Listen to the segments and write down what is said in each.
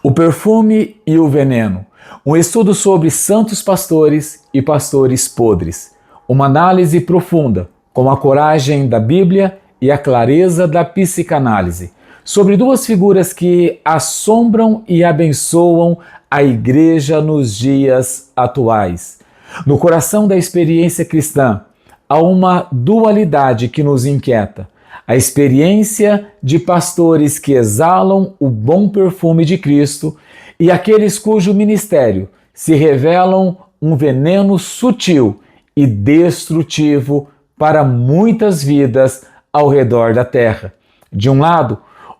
O perfume e o veneno. Um estudo sobre santos pastores e pastores podres. Uma análise profunda, com a coragem da Bíblia e a clareza da psicanálise, sobre duas figuras que assombram e abençoam a Igreja nos dias atuais. No coração da experiência cristã, há uma dualidade que nos inquieta. A experiência de pastores que exalam o bom perfume de Cristo e aqueles cujo ministério se revelam um veneno sutil e destrutivo para muitas vidas ao redor da terra. De um lado,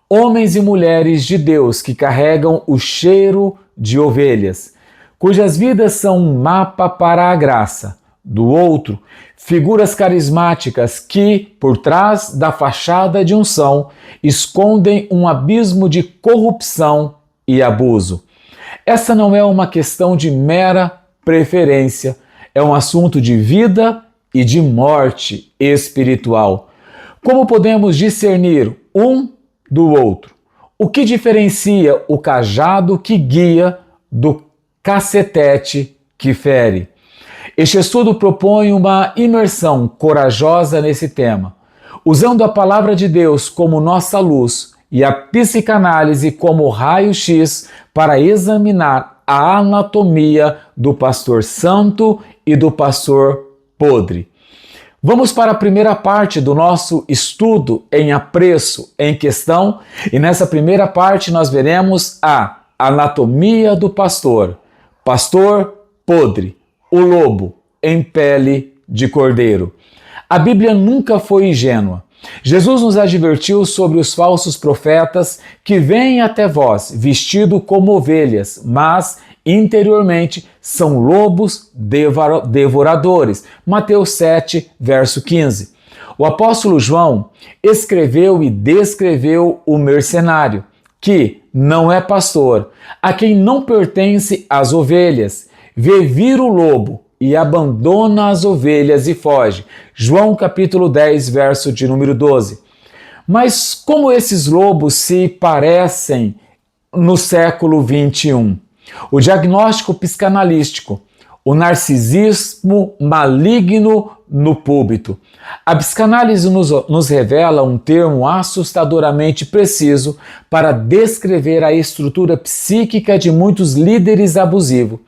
homens e mulheres de Deus que carregam o cheiro de ovelhas, cujas vidas são um mapa para a graça. Do outro, figuras carismáticas que, por trás da fachada de unção, escondem um abismo de corrupção e abuso. Essa não é uma questão de mera preferência, é um assunto de vida e de morte espiritual. Como podemos discernir um do outro? O que diferencia o cajado que guia do cacetete que fere? Este estudo propõe uma imersão corajosa nesse tema, usando a palavra de Deus como nossa luz e a psicanálise como raio-x para examinar a anatomia do pastor santo e do pastor podre. Vamos para a primeira parte do nosso estudo em apreço em questão, e nessa primeira parte nós veremos a anatomia do pastor podre, o lobo em pele de cordeiro. A Bíblia nunca foi ingênua. Jesus nos advertiu sobre os falsos profetas que vêm até vós vestidos como ovelhas, mas interiormente são lobos devoradores. Mateus 7, verso 15. O apóstolo João escreveu e descreveu o mercenário, que não é pastor, a quem não pertence as ovelhas, vê vir o lobo e abandona as ovelhas e foge. João capítulo 10, verso de número 12. Mas como esses lobos se parecem no século 21? O diagnóstico psicanalístico, o narcisismo maligno no púlpito. A psicanálise nos revela um termo assustadoramente preciso para descrever a estrutura psíquica de muitos líderes abusivos.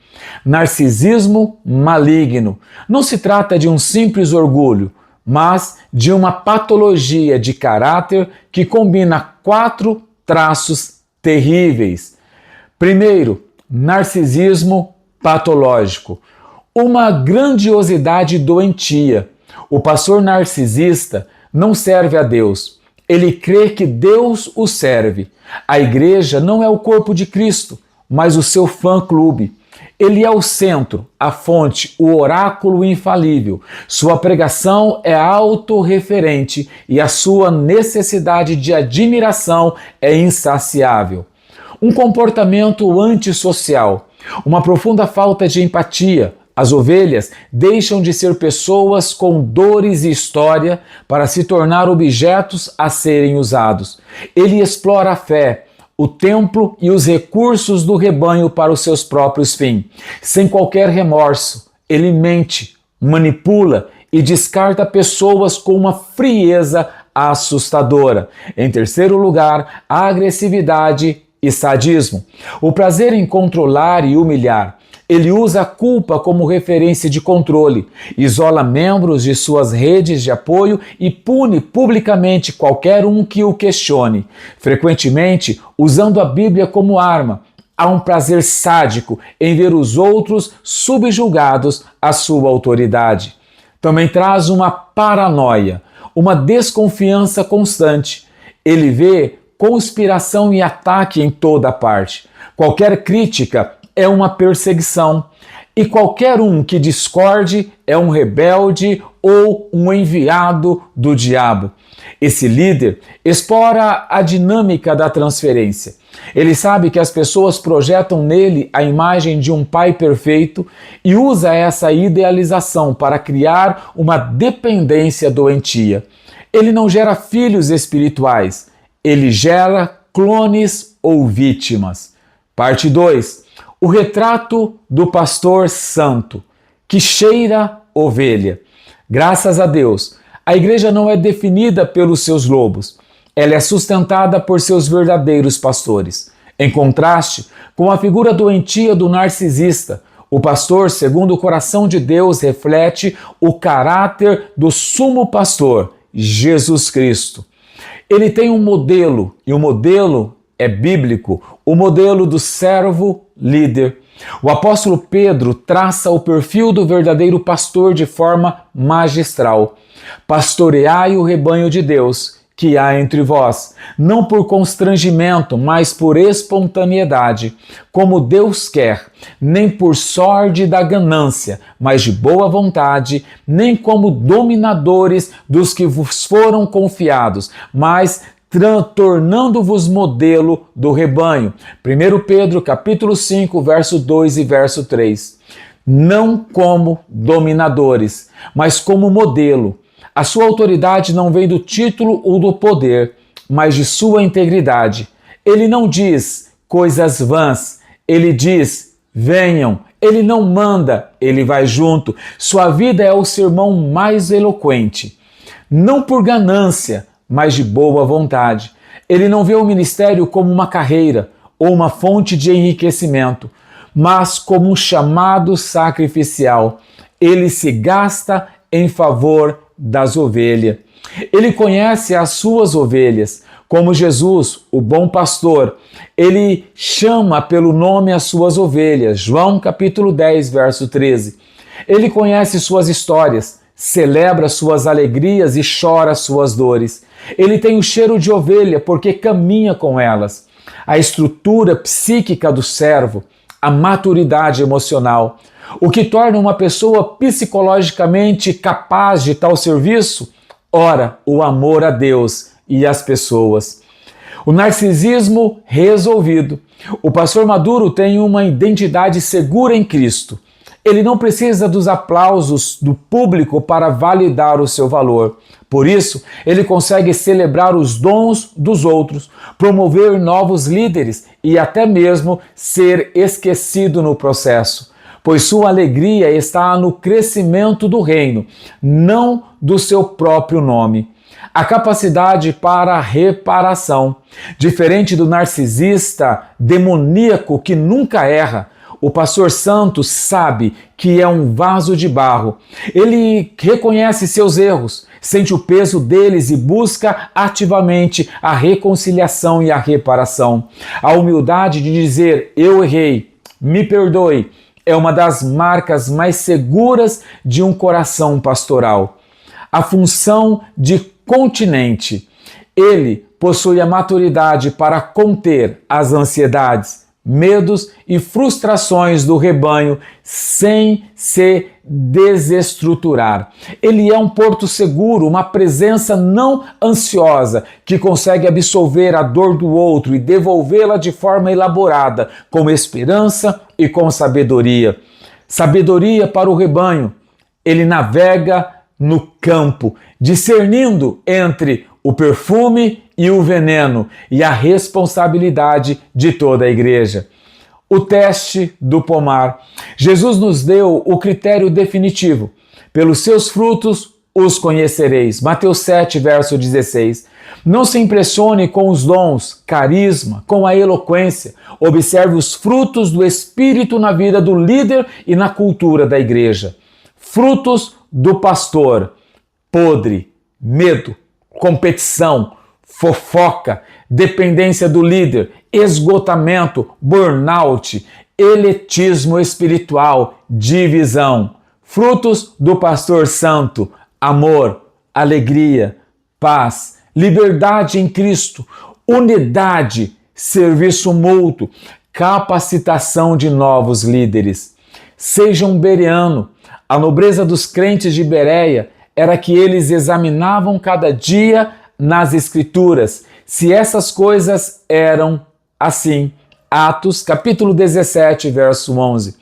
Narcisismo maligno. Não se trata de um simples orgulho, mas de uma patologia de caráter que combina 4 traços terríveis. Primeiro, narcisismo patológico. Uma grandiosidade doentia. O pastor narcisista não serve a Deus. Ele crê que Deus o serve. A igreja não é o corpo de Cristo, mas o seu fã-clube. Ele é o centro, a fonte, o oráculo infalível. Sua pregação é autorreferente e a sua necessidade de admiração é insaciável. Um comportamento antissocial, uma profunda falta de empatia. As ovelhas deixam de ser pessoas com dores e história para se tornar objetos a serem usados. Ele explora a fé, o templo e os recursos do rebanho para os seus próprios fins. Sem qualquer remorso, ele mente, manipula e descarta pessoas com uma frieza assustadora. Em terceiro lugar, a agressividade e sadismo. O prazer em controlar e humilhar. Ele usa a culpa como referência de controle, isola membros de suas redes de apoio e pune publicamente qualquer um que o questione, frequentemente usando a Bíblia como arma. Há um prazer sádico em ver os outros subjugados à sua autoridade. Também traz uma paranoia, uma desconfiança constante. Ele vê conspiração e ataque em toda parte. Qualquer crítica é uma perseguição, e qualquer um que discorde é um rebelde ou um enviado do diabo. Esse líder explora a dinâmica da transferência. Ele sabe que as pessoas projetam nele a imagem de um pai perfeito e usa essa idealização para criar uma dependência doentia. Ele não gera filhos espirituais, ele gera clones ou vítimas. Parte 2. O retrato do pastor santo, que cheira ovelha. Graças a Deus, a igreja não é definida pelos seus lobos. Ela é sustentada por seus verdadeiros pastores. Em contraste com a figura doentia do narcisista, o pastor, segundo o coração de Deus, reflete o caráter do sumo pastor, Jesus Cristo. Ele tem um modelo, e o modelo é bíblico, o modelo do servo líder. O apóstolo Pedro traça o perfil do verdadeiro pastor de forma magistral. Pastoreai o rebanho de Deus que há entre vós, não por constrangimento, mas por espontaneidade, como Deus quer, nem por sorte da ganância, mas de boa vontade, nem como dominadores dos que vos foram confiados, mas tornando-vos modelo do rebanho. 1 Pedro capítulo 5, verso 2 e verso 3. Não como dominadores, mas como modelo. A sua autoridade não vem do título ou do poder, mas de sua integridade. Ele não diz coisas vãs, ele diz, venham. Ele não manda, ele vai junto. Sua vida é o sermão mais eloquente. Não por ganância, mas de boa vontade. Ele não vê o ministério como uma carreira ou uma fonte de enriquecimento, mas como um chamado sacrificial. Ele se gasta em favor das ovelhas. Ele conhece as suas ovelhas, como Jesus, o bom pastor. Ele chama pelo nome as suas ovelhas. João capítulo 10, verso 13. Ele conhece suas histórias, celebra suas alegrias e chora suas dores. Ele tem o cheiro de ovelha porque caminha com elas. A estrutura psíquica do servo, a maturidade emocional. O que torna uma pessoa psicologicamente capaz de tal serviço? Ora, o amor a Deus e às pessoas. O narcisismo resolvido. O pastor maduro tem uma identidade segura em Cristo. Ele não precisa dos aplausos do público para validar o seu valor. Por isso, ele consegue celebrar os dons dos outros, promover novos líderes e até mesmo ser esquecido no processo, pois sua alegria está no crescimento do reino, não do seu próprio nome. A capacidade para a reparação. Diferente do narcisista demoníaco que nunca erra, o pastor santo sabe que é um vaso de barro. Ele reconhece seus erros, sente o peso deles e busca ativamente a reconciliação e a reparação. A humildade de dizer, eu errei, me perdoe, é uma das marcas mais seguras de um coração pastoral. A função de continente. Ele possui a maturidade para conter as ansiedades, medos e frustrações do rebanho sem se desestruturar. Ele é um porto seguro, uma presença não ansiosa que consegue absolver a dor do outro e devolvê-la de forma elaborada, com esperança e com sabedoria. Sabedoria para o rebanho. Ele navega no campo, discernindo entre o perfume e o veneno e a responsabilidade de toda a igreja. O teste do pomar. Jesus nos deu o critério definitivo. Pelos seus frutos os conhecereis. Mateus 7, verso 16. Não se impressione com os dons, carisma, com a eloquência. Observe os frutos do Espírito na vida do líder e na cultura da igreja. Frutos do pastor. Podre, medo, competição, fofoca, dependência do líder, esgotamento, burnout, eletismo espiritual, divisão. Frutos do pastor santo, amor, alegria, paz, liberdade em Cristo, unidade, serviço mútuo, capacitação de novos líderes. Seja um bereano. A nobreza dos crentes de Bereia era que eles examinavam cada dia nas Escrituras se essas coisas eram assim. Atos, capítulo 17, verso 11.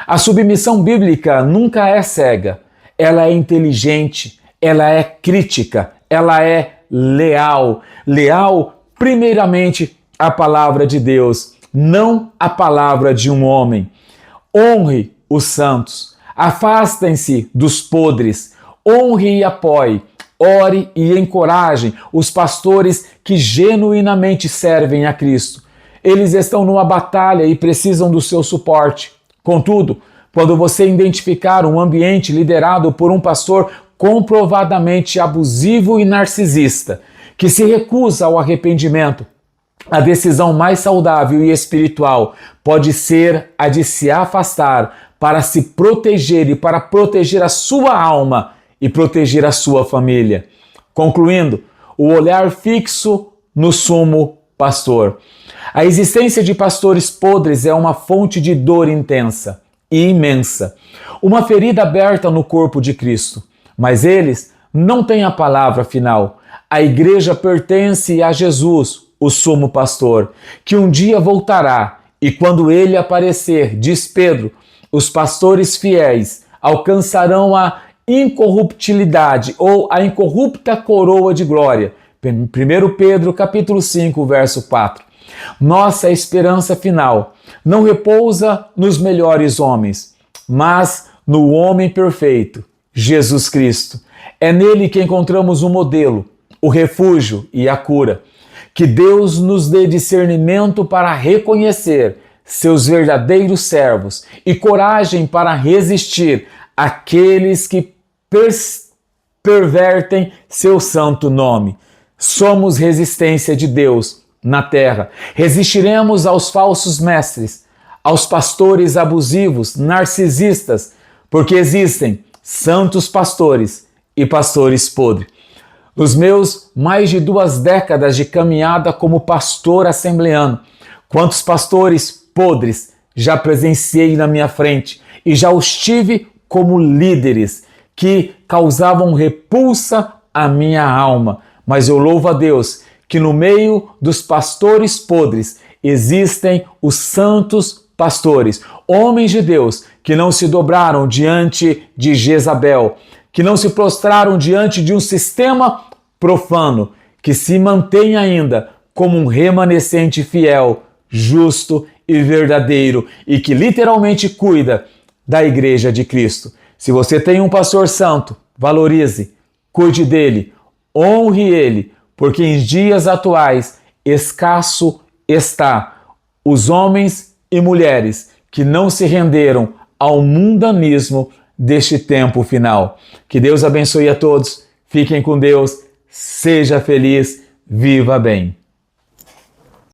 A submissão bíblica nunca é cega. Ela é inteligente, ela é crítica, ela é leal. Leal, primeiramente, à palavra de Deus. não a palavra de um homem. Honre os santos, afastem-se dos podres, honre e apoie, ore e encoraje os pastores que genuinamente servem a Cristo. Eles estão numa batalha e precisam do seu suporte. Contudo, quando você identificar um ambiente liderado por um pastor comprovadamente abusivo e narcisista, que se recusa ao arrependimento, a decisão mais saudável e espiritual pode ser a de se afastar para se proteger e para proteger a sua alma e proteger a sua família. Concluindo, o olhar fixo no sumo pastor. A existência de pastores podres é uma fonte de dor intensa e imensa, uma ferida aberta no corpo de Cristo. Mas eles não têm a palavra final. A igreja pertence a Jesus, o sumo pastor, que um dia voltará, e quando ele aparecer, diz Pedro, os pastores fiéis alcançarão a incorruptibilidade ou a incorrupta coroa de glória. 1 Pedro capítulo 5, verso 4. Nossa esperança final não repousa nos melhores homens, mas no homem perfeito, Jesus Cristo. É nele que encontramos o modelo, o refúgio e a cura. Que Deus nos dê discernimento para reconhecer seus verdadeiros servos e coragem para resistir àqueles que pervertem seu santo nome. Somos resistência de Deus na terra. Resistiremos aos falsos mestres, aos pastores abusivos, narcisistas, porque existem santos pastores e pastores podres. Nos meus mais de 2 décadas de caminhada como pastor assembleano, quantos pastores podres já presenciei na minha frente e já os tive como líderes que causavam repulsa à minha alma. Mas eu louvo a Deus que no meio dos pastores podres existem os santos pastores, homens de Deus que não se dobraram diante de Jezabel, que não se prostraram diante de um sistema profano, que se mantém ainda como um remanescente fiel, justo e verdadeiro e que literalmente cuida da Igreja de Cristo. Se você tem um pastor santo, valorize, cuide dele, honre ele, porque em dias atuais escasso está os homens e mulheres que não se renderam ao mundanismo deste tempo final. Que Deus abençoe a todos, fiquem com Deus, seja feliz, viva bem.